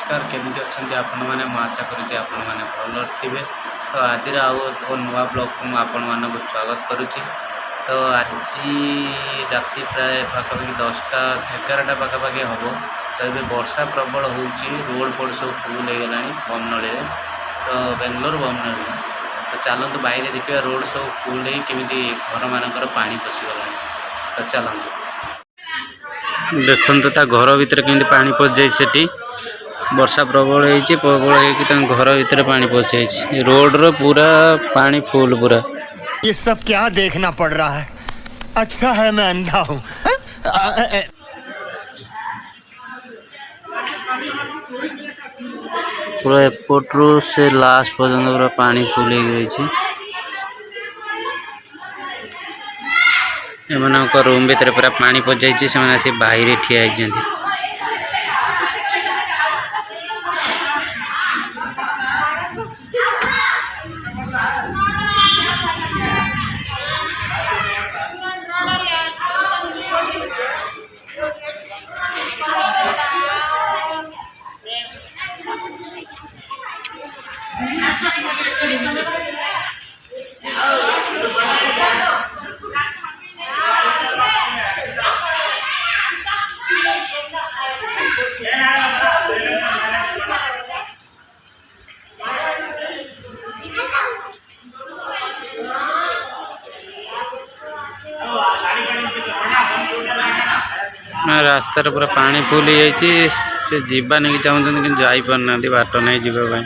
नमस्कार केमी अच्छा आपण मैंने आशा करुँचे आपण मैंने भल थे। तो आज नुआ ब्लॉग को मुझे स्वागत करुँची। तो आज राति प्राय पाखापाखि 10टा 11टा पाखापाखि हम। तो ये वर्षा प्रबल हो रोड फोड सब फुल हो गला बमनली। तो बेंगलोर बमनली तो चलतु बाहर देखा रोड सब फुल होमी घर मानकर पानी पशिगला। तो चलतु देखो ता घर भीतर केमती पानी पशि जाइए। वर्षा प्रबल हो घर भीतर पानी पशि जाइए। रोड रो पूरा पानी फुल पूरा। ये सब क्या देखना पड़ रहा है। अच्छा है मैं अंधा हूँ। पूरा एपट्रु से लास्ट पर्यंत पूरा पानी फुल हो। रूम भीतर पूरा पानी पशि जाइए। से बाहर ठिया होती। रास्तार पूरा पानी फुल हो जाइए। से जीवा नहीं चाहते कि जापारना बाट नहीं जावाई।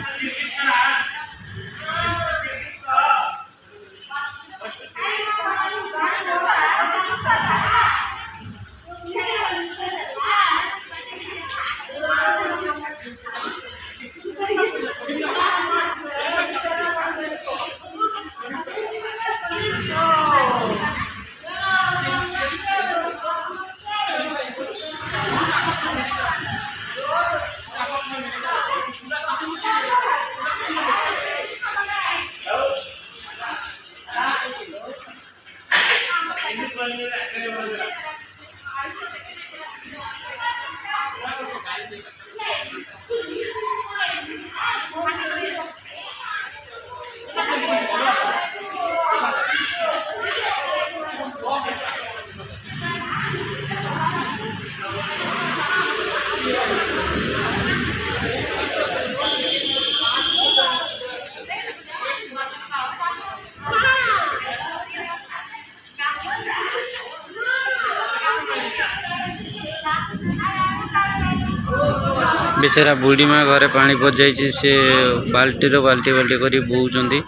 बेचारा बुढ़ी माँ घरे पानी पशि जाइए। से बाल्टी बाल्टी बाल्टी कर बोचंती।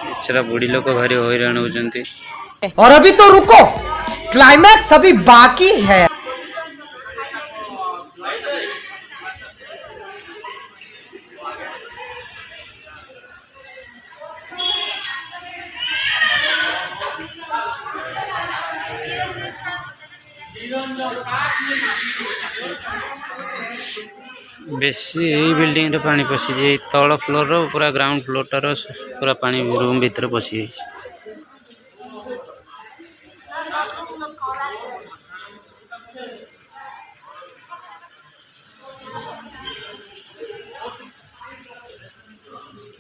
बेचारा बुढ़ी लोग भारी हैरान होचंती। और अभी तो रुको, क्लाइमैक्स अभी बाकी है। बेसी यही बिल्डिंग रे पानी पशि जाए। तल फ्लोर रो पूरा ग्राउंड फ्लोर टार पूरा पानी रूम भीतर पशि जाए।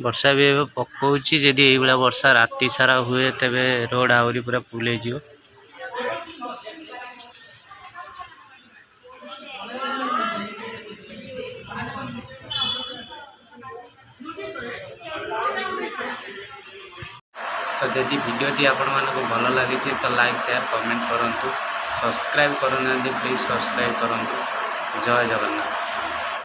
वर्षा भी पकाउची। जदि यही भाया वर्षा राति सारा हुए तेबे रोड आहरी पूरा फुल हो। तो जदि वीडियोटी आपण मानक भल लगी तो लाइक शेयर कमेंट करूँ। सब्सक्राइब करना प्लीज सब्सक्राइब करूँ। जय जगन्नाथ।